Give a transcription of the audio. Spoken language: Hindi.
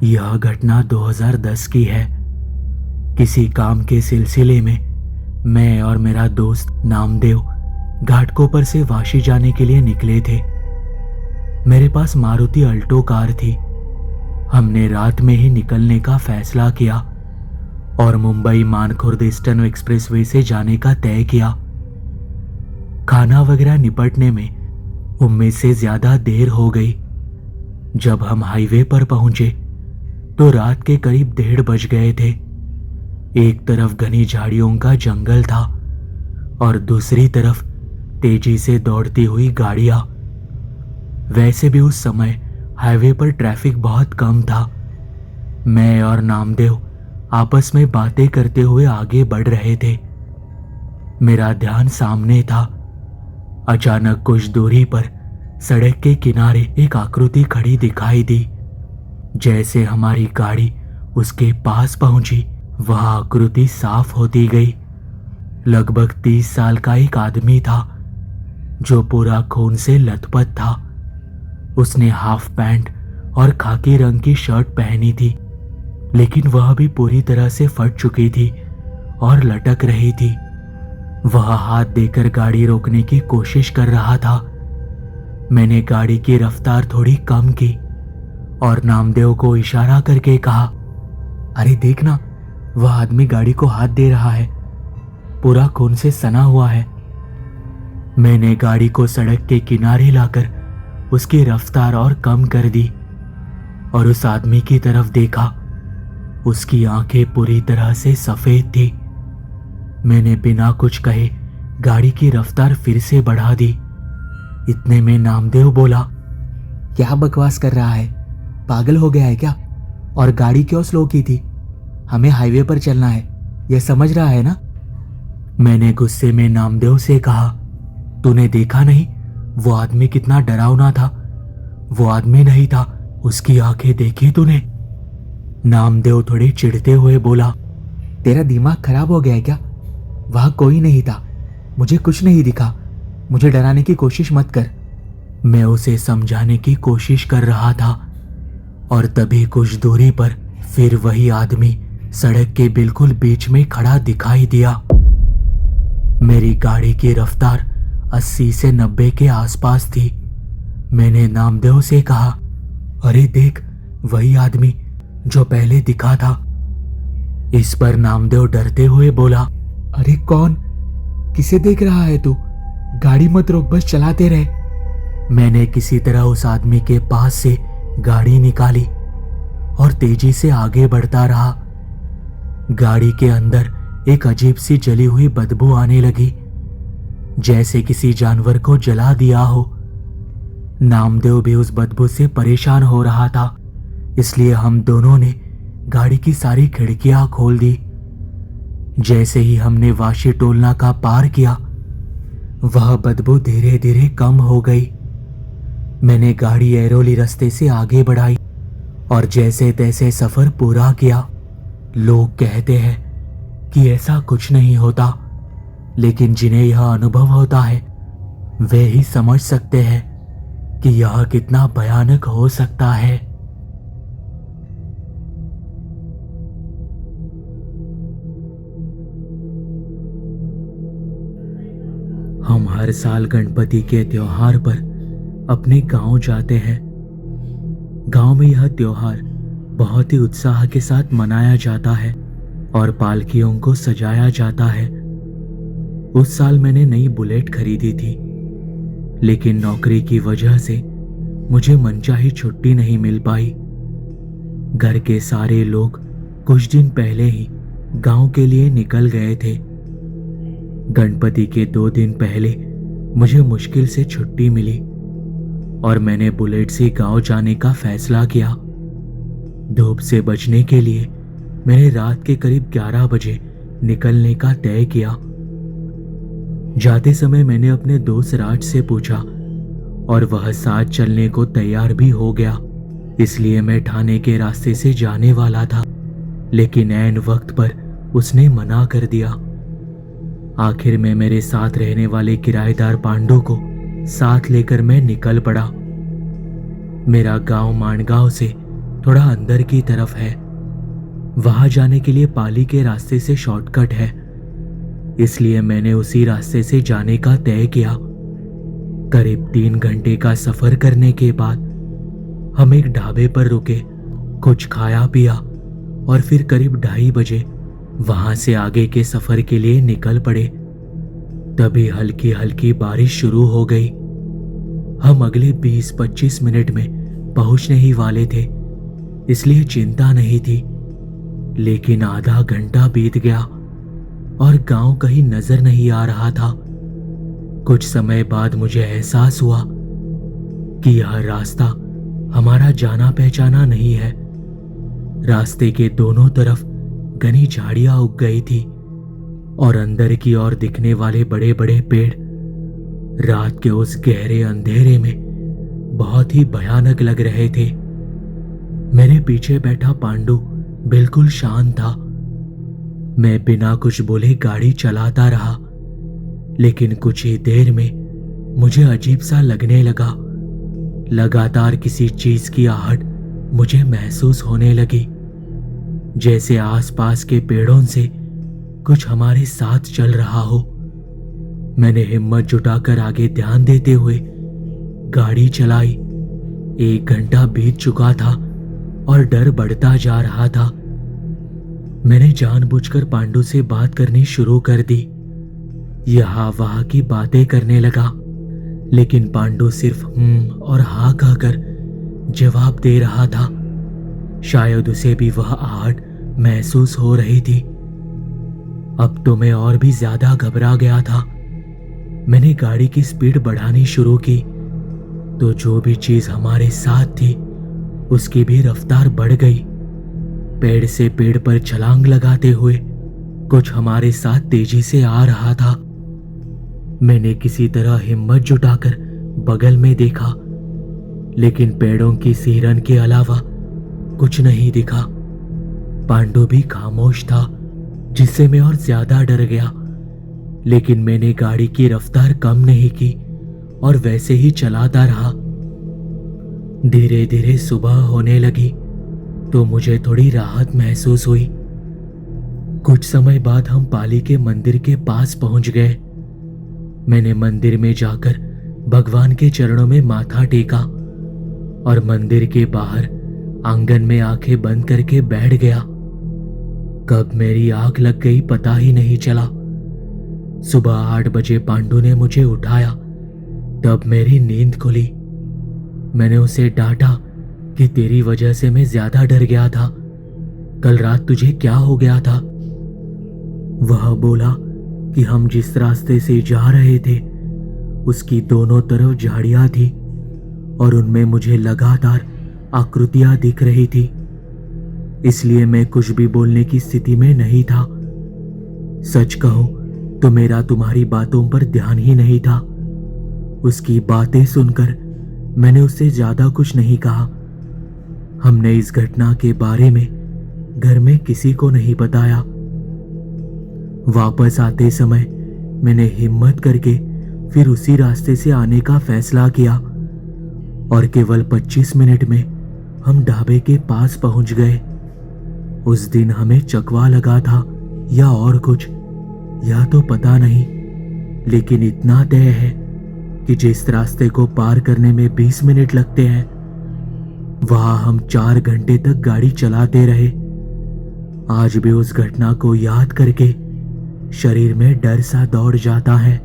यह घटना 2010 की है। किसी काम के सिलसिले में मैं और मेरा दोस्त नामदेव घाटकोपर से वाशी जाने के लिए निकले थे। मेरे पास मारुति अल्टो कार थी। हमने रात में ही निकलने का फैसला किया और मुंबई मानखुर्द ईस्टर्न एक्सप्रेसवे से जाने का तय किया। खाना वगैरह निपटने में उम्मीद से ज्यादा देर हो गई। जब हम हाईवे पर पहुंचे तो रात के करीब 1:30 बज गए थे। एक तरफ घनी झाड़ियों का जंगल था और दूसरी तरफ तेजी से दौड़ती हुई गाड़ियां। वैसे भी उस समय हाईवे पर ट्रैफिक बहुत कम था। मैं और नामदेव आपस में बातें करते हुए आगे बढ़ रहे थे। मेरा ध्यान सामने था। अचानक कुछ दूरी पर सड़क के किनारे एक आकृति खड़ी दिखाई दी। जैसे हमारी गाड़ी उसके पास पहुंची, वह आकृति साफ होती गई। लगभग 30 साल का एक आदमी था जो पूरा खून से लथपथ था। उसने हाफ पैंट और खाकी रंग की शर्ट पहनी थी, लेकिन वह भी पूरी तरह से फट चुकी थी और लटक रही थी। वह हाथ देकर गाड़ी रोकने की कोशिश कर रहा था। मैंने गाड़ी की रफ्तार थोड़ी कम की और नामदेव को इशारा करके कहा, अरे देखना, वह आदमी गाड़ी को हाथ दे रहा है, पूरा खून से सना हुआ है। मैंने गाड़ी को सड़क के किनारे लाकर उसकी रफ्तार और कम कर दी और उस आदमी की तरफ देखा। उसकी आंखें पूरी तरह से सफेद थी। मैंने बिना कुछ कहे गाड़ी की रफ्तार फिर से बढ़ा दी। इतने में नामदेव बोला, क्या बकवास कर रहा है, पागल हो गया है क्या? और गाड़ी क्यों स्लो की थी? हमें हाईवे पर चलना है, यह समझ रहा है ना? मैंने गुस्से में नामदेव से कहा, तूने देखा नहीं वो आदमी कितना डरावना था? वो आदमी नहीं था, उसकी आंखें देखी तूने? नामदेव थोड़े चिढ़ते हुए बोला, तेरा दिमाग खराब हो गया है क्या? वहां कोई नहीं था, मुझे कुछ नहीं दिखा, मुझे डराने की कोशिश मत कर। मैं उसे समझाने की कोशिश कर रहा था और तभी कुछ दूरी पर फिर वही आदमी सड़क के बिल्कुल बीच में खड़ा दिखाई दिया। मेरी गाड़ी की रफ्तार 80 से 90 के आसपास थी। मैंने नामदेव से कहा, अरे देख, वही आदमी जो पहले दिखा था। इस पर नामदेव डरते हुए बोला, अरे कौन? किसे देख रहा है तू? गाड़ी मत रोक, बस चलाते रहे। मैंने किसी तरह उस आदमी के पास से गाड़ी निकाली और तेजी से आगे बढ़ता रहा। गाड़ी के अंदर एक अजीब सी जली हुई बदबू आने लगी, जैसे किसी जानवर को जला दिया हो। नामदेव भी उस बदबू से परेशान हो रहा था, इसलिए हम दोनों ने गाड़ी की सारी खिड़कियां खोल दी। जैसे ही हमने वाशी टोल नाका पार किया, वह बदबू धीरे धीरे कम हो गई। मैंने गाड़ी ऐरोली रास्ते से आगे बढ़ाई और जैसे तैसे सफर पूरा किया। लोग कहते हैं कि ऐसा कुछ नहीं होता, लेकिन जिन्हें यह अनुभव होता है वे ही समझ सकते हैं कि यह कितना भयानक हो सकता है। हम हर साल गणपति के त्योहार पर अपने गांव जाते हैं। गांव में यह त्योहार बहुत ही उत्साह के साथ मनाया जाता है और पालकियों को सजाया जाता है। उस साल मैंने नई बुलेट खरीदी थी, लेकिन नौकरी की वजह से मुझे मनचाही छुट्टी नहीं मिल पाई। घर के सारे लोग कुछ दिन पहले ही गांव के लिए निकल गए थे। गणपति के 2 दिन पहले मुझे मुश्किल से छुट्टी मिली और मैंने बुलेट से गांव जाने का फैसला किया। धूप से बचने के लिए मैंने रात के करीब 11 बजे निकलने का तय किया। जाते समय मैंने अपने दोस्त राज से पूछा और वह साथ चलने को तैयार भी हो गया। इसलिए मैं ठाणे के रास्ते से जाने वाला था, लेकिन ऐन वक्त पर उसने मना कर दिया। आखिर में मेरे साथ रहने वाले किराएदार पांडु को साथ लेकर मैं निकल पड़ा। मेरा गांव माणगांव से थोड़ा अंदर की तरफ है। वहां जाने के लिए पाली के रास्ते से शॉर्टकट है, इसलिए मैंने उसी रास्ते से जाने का तय किया। करीब 3 घंटे का सफर करने के बाद हम एक ढाबे पर रुके, कुछ खाया पिया और फिर करीब 2:30 बजे वहां से आगे के सफर के लिए निकल पड़े। तभी हल्की हल्की बारिश शुरू हो गई। हम अगले 20-25 मिनट में पहुंचने ही वाले थे, इसलिए चिंता नहीं थी। लेकिन आधा घंटा बीत गया और गांव कहीं नजर नहीं आ रहा था। कुछ समय बाद मुझे एहसास हुआ कि यह रास्ता हमारा जाना पहचाना नहीं है। रास्ते के दोनों तरफ घनी झाड़ियां उग गई थी और अंदर की ओर दिखने वाले बड़े बड़े पेड़ रात के उस गहरे अंधेरे में बहुत ही भयानक लग रहे थे। मेरे पीछे बैठा पांडु बिल्कुल शांत था। मैं बिना कुछ बोले गाड़ी चलाता रहा, लेकिन कुछ ही देर में मुझे अजीब सा लगने लगा। लगातार किसी चीज की आहट मुझे महसूस होने लगी, जैसे आसपास के पेड़ों से कुछ हमारे साथ चल रहा हो। मैंने हिम्मत जुटाकर आगे ध्यान देते हुए गाड़ी चलाई। 1 घंटा बीत चुका था और डर बढ़ता जा रहा था। मैंने जानबूझकर पांडु से बात करनी शुरू कर दी। यहाँ वहां की बातें करने लगा, लेकिन पांडु सिर्फ और हाँ कहकर जवाब दे रहा था। शायद उसे भी वह आहट महसूस हो रही थी। अब तो मैं और भी ज्यादा घबरा गया था। मैंने गाड़ी की स्पीड बढ़ानी शुरू की तो जो भी चीज हमारे साथ थी उसकी भी रफ्तार बढ़ गई। पेड़ से पेड़ पर छलांग लगाते हुए कुछ हमारे साथ तेजी से आ रहा था। मैंने किसी तरह हिम्मत जुटाकर बगल में देखा, लेकिन पेड़ों की सिहरन के अलावा कुछ नहीं दिखा। पांडु भी खामोश था, जिससे मैं और ज्यादा डर गया। लेकिन मैंने गाड़ी की रफ्तार कम नहीं की और वैसे ही चलाता रहा। धीरे धीरे सुबह होने लगी तो मुझे थोड़ी राहत महसूस हुई। कुछ समय बाद हम पाली के मंदिर के पास पहुंच गए। मैंने मंदिर में जाकर भगवान के चरणों में माथा टेका और मंदिर के बाहर आंगन में आंखें बंद करके बैठ गया। कब मेरी आंख लग गई पता ही नहीं चला। सुबह 8 बजे पांडु ने मुझे उठाया, तब मेरी नींद खुली। मैंने उसे डांटा कि तेरी वजह से मैं ज्यादा डर गया था। कल रात तुझे क्या हो गया था? वह बोला कि हम जिस रास्ते से जा रहे थे उसकी दोनों तरफ झाड़ियां थी और उनमें मुझे लगातार आकृतियां दिख रही थी, इसलिए मैं कुछ भी बोलने की स्थिति में नहीं था। सच कहूं तो मेरा तुम्हारी बातों पर ध्यान ही नहीं था। उसकी बातें सुनकर मैंने उससे ज्यादा कुछ नहीं कहा। हमने इस घटना के बारे में घर में किसी को नहीं बताया। वापस आते समय मैंने हिम्मत करके फिर उसी रास्ते से आने का फैसला किया और केवल 25 मिनट में हम ढाबे के पास पहुंच गए। उस दिन हमें चकवा लगा था या और कुछ, यह तो पता नहीं, लेकिन इतना तय है कि जिस रास्ते को पार करने में 20 मिनट लगते हैं वहां हम 4 घंटे तक गाड़ी चलाते रहे। आज भी उस घटना को याद करके शरीर में डर सा दौड़ जाता है।